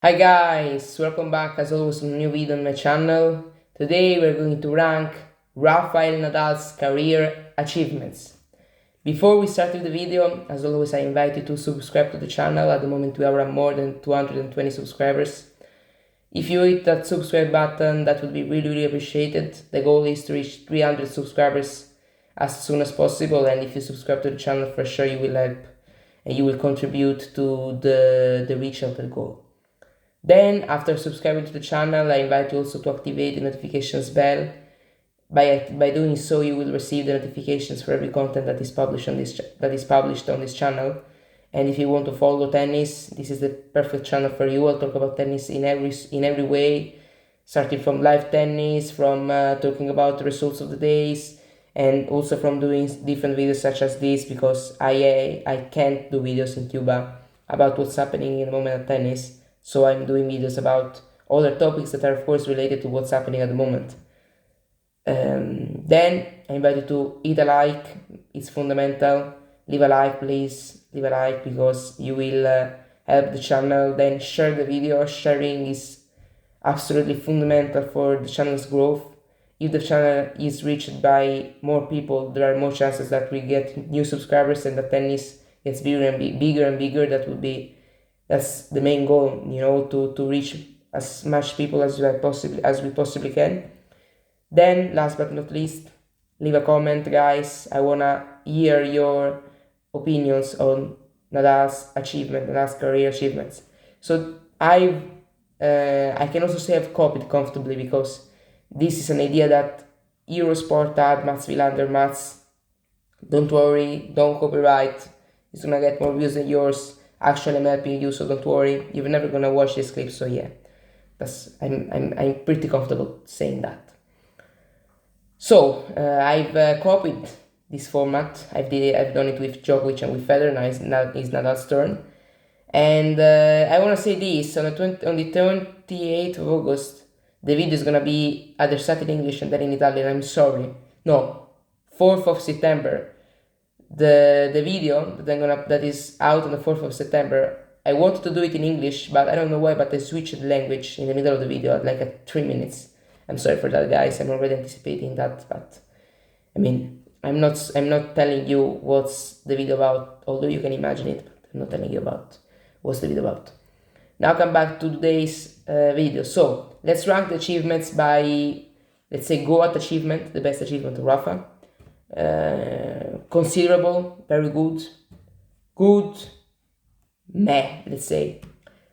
Hi guys, welcome back as always to a new video on my channel. Today we're going to rank Rafael Nadal's career achievements. Before we start with the video, as always I invite you to subscribe to the channel. At the moment we are at more than 220 subscribers. If you hit that subscribe button, that would be really appreciated. The goal is to reach 300 subscribers as soon as possible, and if you subscribe to the channel for sure you will help and you will contribute to the reach of the goal. Then, after subscribing to the channel, I invite you also to activate the notifications bell. By doing so, you will receive the notifications for every content that is published on this channel. And if you want to follow tennis, this is the perfect channel for you. I'll talk about tennis in every way, starting from live tennis, from talking about the results of the days, and also from doing different videos such as this, because I can't do videos in Cuba about what's happening in the moment of tennis. So I'm doing videos about other topics that are of course related to what's happening at the moment. Then I invite you to hit a like, it's fundamental. Leave a like, please, leave a like, because you will help the channel. Then share the video. Sharing is absolutely fundamental for the channel's growth. If the channel is reached by more people, there are more chances that we get new subscribers and the tennis gets bigger and bigger. That's the main goal, to reach as much people as we possibly can. Then, last but not least, leave a comment, guys. I wanna hear your opinions on Nadal's career achievements. So I can also say I've copied comfortably, because this is an idea that Eurosport had, Mats Wilander, Mats. Don't worry, don't copyright. It's gonna get more views than yours. Actually, I'm helping you, so don't worry. You're never gonna watch this clip, so yeah, I'm pretty comfortable saying that. So I've copied this format. I've done it with Djokovic and with Federer. Now it's Nadal's turn, and I wanna say this on the 28th of August. The video is gonna be either set in English and then in Italian. I'm sorry. No, 4th of September. The video that is out on the 4th of September, I wanted to do it in English, but I don't know why, but I switched the language in the middle of the video, like at 3 minutes. I'm sorry for that, guys. I'm already anticipating that, but I mean, I'm not telling you what's the video about, although you can imagine it, but I'm not telling you about what's the video about. Now come back to today's video. So let's rank the achievements by, let's say, GOAT achievement, the best achievement of Rafa. Considerable, very good, meh, let's say.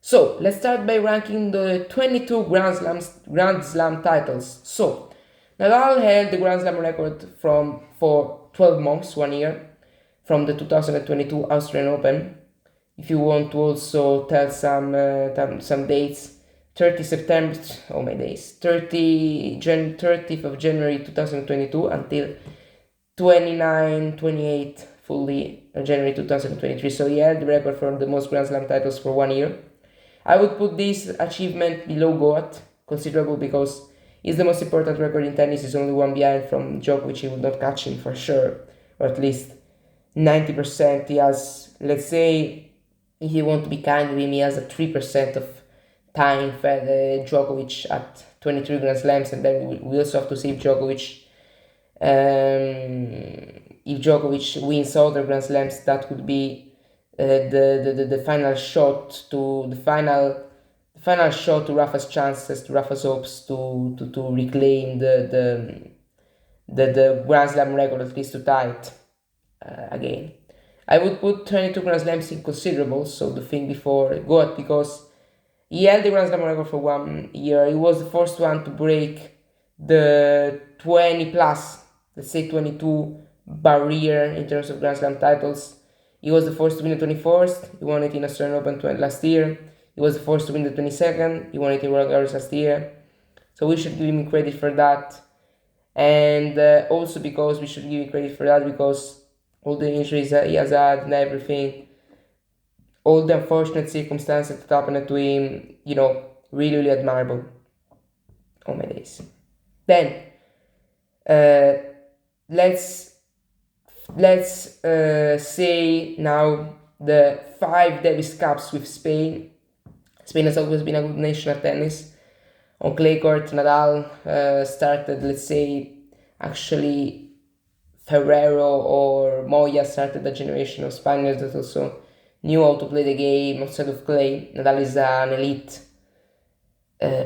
So let's start by ranking the 22 Grand Slam titles. So Nadal held the Grand Slam record for 12 months, 1 year, from the 2022 Australian Open. If you want to also tell some dates, 30 September, oh my days, 30th of January 2022 until 28 fully January 2023. So he held the record for the most Grand Slam titles for 1 year. I would put this achievement below GOAT, considerable, because it's the most important record in tennis. Is only one behind from Djokovic. He will not catch him for sure, or at least 90%. He has, let's say, if you want to be kind with him, he has a 3% of time fed Djokovic at 23 Grand Slams, and then we also have to see if Djokovic wins all the Grand Slams. That would be the final shot to Rafa's chances, to Rafa's hopes to reclaim the Grand Slam record, at least to tie it again. I would put 22 Grand Slams in considerable, so the thing before GOAT, because he held the Grand Slam record for 1 year. He was the first one to break the 20 plus, let's say 22 barrier in terms of Grand Slam titles. He was the first to win the 21st. He won it in Australian Open last year. He was the first to win the 22nd. He won it in Roland Garros last year. So we should give him credit for that. And also because we should give him credit for that, because all the injuries that he has had and everything, all the unfortunate circumstances that happened to him, really admirable. Oh my days. Then, let's say now the 5 Davis Cups with Spain Spain has always been a good nation at tennis. On clay court, Nadal started, let's say, actually Ferrero or Moya started a generation of Spaniards that also knew how to play the game outside of clay. Nadal is an elite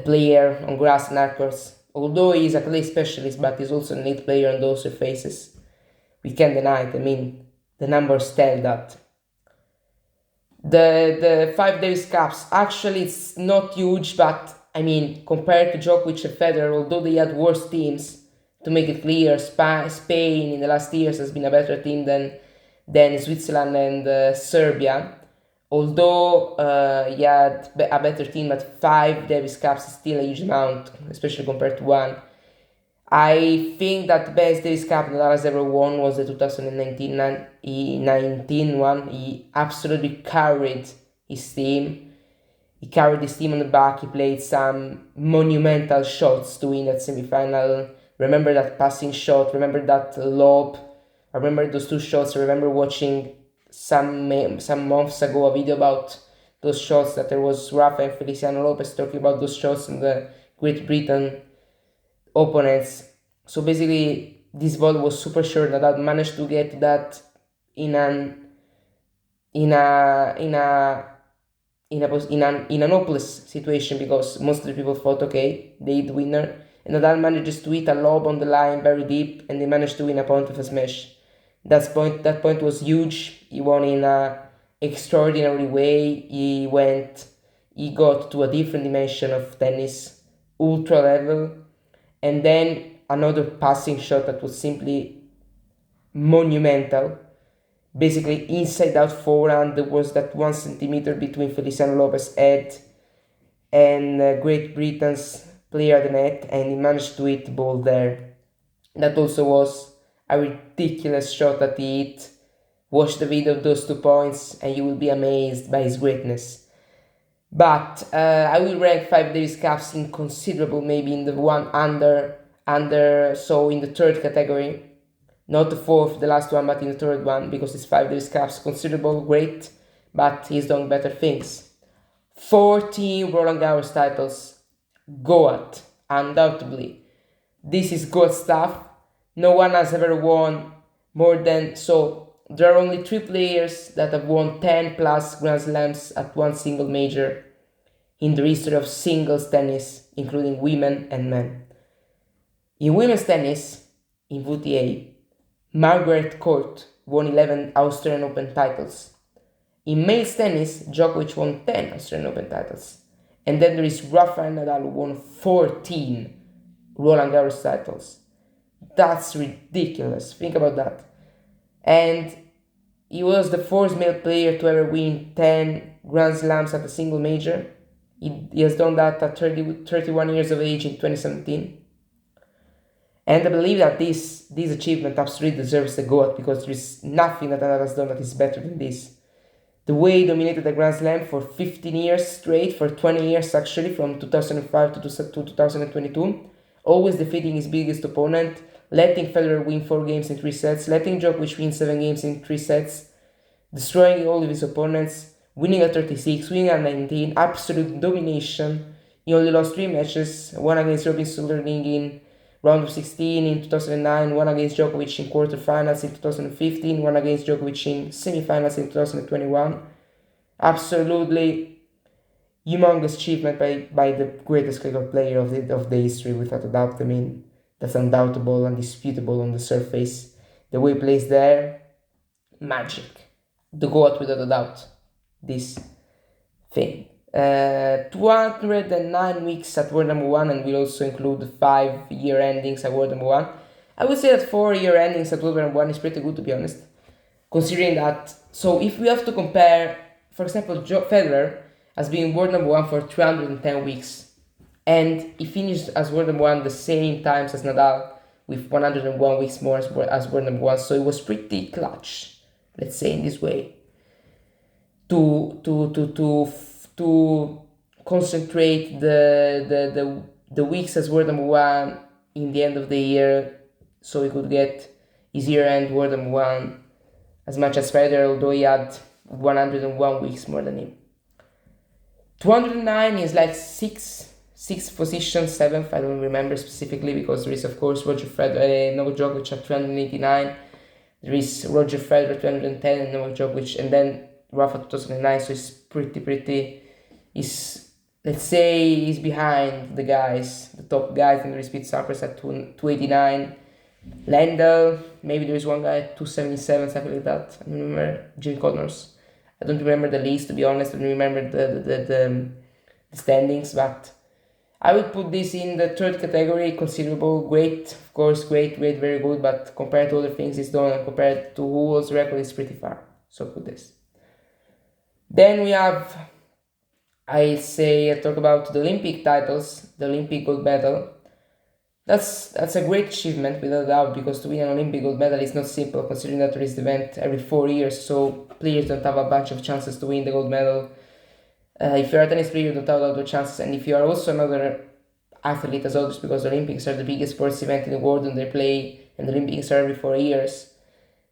player on grass and hard courts. Although he is a clay specialist, but he's also an elite player on those surfaces. We can't deny it. I mean, the numbers tell that. The 5 Davis Cups, actually it's not huge, but I mean, compared to Djokovic and Federer, although they had worse teams, to make it clear, Spain in the last years has been a better team than Switzerland and Serbia. Although he had a better team, but 5 Davis Cups is still a huge amount, especially compared to one. I think that the best Davis Cup Nadal has ever won was the 2019 one. He absolutely carried his team. He carried his team on the back. He played some monumental shots to win that semi-final. Remember that passing shot. Remember that lob. I remember those two shots. I remember watching some months ago a video about those shots that there was Rafael and Feliciano Lopez talking about those shots in the Great Britain opponents. So basically, this ball was super short. Nadal managed to get that in an hopeless situation, because most of the people thought, okay, they hit the winner, and Nadal manages to hit a lob on the line very deep, and they managed to win a point of a smash. That point was huge. He won in a extraordinary way. He got to a different dimension of tennis, ultra level, and then another passing shot that was simply monumental. Basically, inside out forehand, there was that 1 centimeter between Feliciano Lopez's head and Great Britain's player at the net, and he managed to hit the ball there. That also was a ridiculous shot that he hit. Watch the video of those 2 points and you will be amazed by his greatness. But I will rank 5 Davis Cups in considerable, maybe in the one so in the third category. Not the fourth, the last one, but in the third one, because it's 5 Davis Cups, considerable, great, but he's done better things. 14 Roland Garros titles, GOAT, undoubtedly. This is GOAT stuff. No one has ever won more than, so there are only 3 players that have won 10 plus Grand Slams at one single major in the history of singles tennis, including women and men. In women's tennis, in WTA, Margaret Court won 11 Australian Open titles. In male tennis, Djokovic won 10 Australian Open titles. And then there is Rafael Nadal, who won 14 Roland Garros titles. That's ridiculous. Think about that. And he was the first male player to ever win 10 Grand Slams at a single major. He has done that at 31 years of age in 2017. And I believe that this achievement absolutely deserves the GOAT, because there is nothing that Nadal has done that is better than this. The way he dominated the Grand Slam for 15 years straight, for 20 years actually, from 2005 to 2022, always defeating his biggest opponent, letting Federer win 4 games in 3 sets, letting Djokovic win 7 games in 3 sets, destroying all of his opponents, winning at 36, winning at 19, absolute domination. He only lost 3 matches, one against Robin Sterling in round of 16 in 2009, one against Djokovic in quarterfinals in 2015, one against Djokovic in semifinals in 2021. Absolutely humongous achievement by the greatest cricket player of the history, without a doubt. I mean, that's undoubtable, undisputable on the surface. The way he plays there, magic. The GOAT without a doubt. This thing. 209 weeks at world number 1, and will also include 5 year endings at world number 1. I would say that 4 year endings at world number 1 is pretty good, to be honest. Considering that, so if we have to compare, for example, Federer has been world number 1 for 310 weeks, and he finished as world number 1 the same times as Nadal, with 101 weeks more as world number 1, so it was pretty clutch, let's say in this way, to concentrate the weeks as world number 1 in the end of the year, so he could get his year-end world number 1 as much as Federer, although he had 101 weeks more than him. 209 is like sixth position, seventh, I don't remember specifically, because there is of course Roger Federer, Novak Djokovic at 289, there is Roger Federer 210 and Novak Djokovic, and then Rafa 2009, so it's pretty, let's say he's behind the guys, the top guys, and there is Pete Sampras at 289, Lendl, maybe there is one guy at 277, something like that, I don't remember, Jim Connors. I don't remember the list, to be honest. I don't remember the standings, but I would put this in the third category. Considerable, great, of course, great, very good. But compared to other things he's done and compared to who holds the record, it's pretty far. So put this. Then we have, I talk about the Olympic titles, the Olympic gold medal. That's a great achievement, without a doubt, because to win an Olympic gold medal is not simple, considering that there is the event every 4 years, so players don't have a bunch of chances to win the gold medal. If you're a tennis player, you don't have a lot of chances, and if you are also another athlete as others, because the Olympics are the biggest sports event in the world and they play, and the Olympics are every 4 years.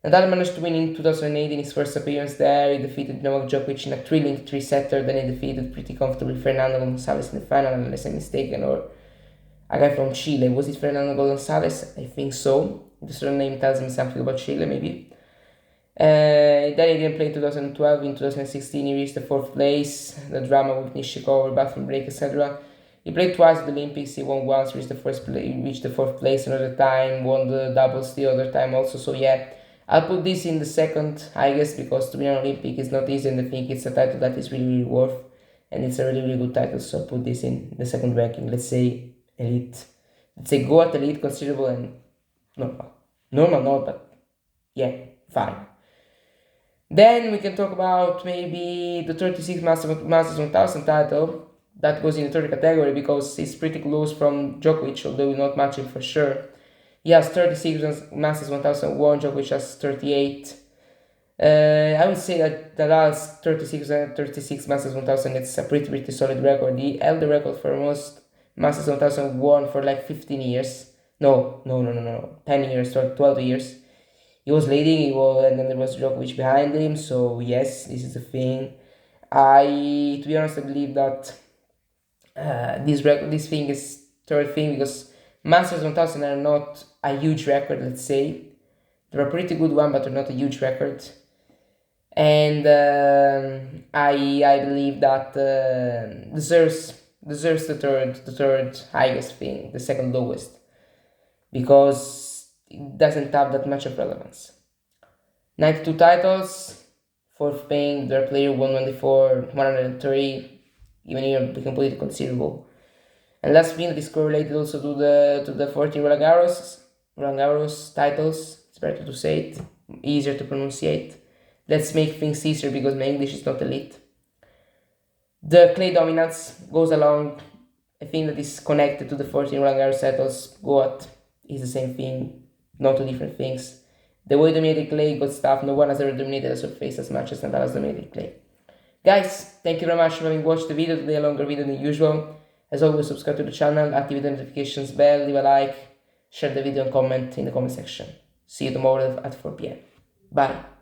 Nadal managed to win in 2008 in his first appearance there. He defeated Novak Djokovic in a thrilling 3-setter, then he defeated pretty comfortably Fernando Gonzalez in the final, unless I'm mistaken, or a guy from Chile. Was it Fernando Gonzalez? I think so. The surname tells me something about Chile, maybe. Then he didn't play in 2012. In 2016, he reached the 4th place. The drama with Nishikova, bathroom break, etc. He played twice at the Olympics. He won once, reached the 4th place another time, won the doubles the other time also. So yeah, I'll put this in the second, I guess, because to win an Olympic is not easy, and I think it's a title that is really worth, and it's a really good title. So I'll put this in the second ranking. Let's say elite. Let's say go at elite, considerable, and normal not, but yeah, fine. Then we can talk about maybe the 36 Masters 1000 title. That goes in the third category because it's pretty close from Djokovic, although we're not matching for sure. He has 36 Masters 1001, Djokovic has 38. I would say that Nadal's 36 Masters 1000, it's a pretty solid record. He held the record for most Masters 1001 for like 15 years. No, 10 years, 12 years. He was leading, and then there was Djokovic behind him, so yes, this is the thing. To be honest, I believe that this thing is third thing, because Masters 1000 are not a huge record, let's say. They're a pretty good one, but they're not a huge record. And I believe that deserves the third highest thing, the second lowest, because it doesn't have that much of relevance. 92 titles, fourth paying, their player 194, 130, even here we can put it considerable. And last thing that is correlated also to the 14 Roland Garros titles. It's better to say it, easier to pronunciate. Let's make things easier because my English is not elite. The clay dominance goes along. I think that is connected to the 14 Roland Garros titles. Goat is the same thing, not two different things. The way dominated clay, good stuff. No one has ever dominated a surface as much as Nadal has dominated clay. Guys, thank you very much for having watched the video today, a longer video than usual. As always, subscribe to the channel, activate the notifications bell, leave a like, share the video and comment in the comment section. See you tomorrow at 4 p.m. Bye.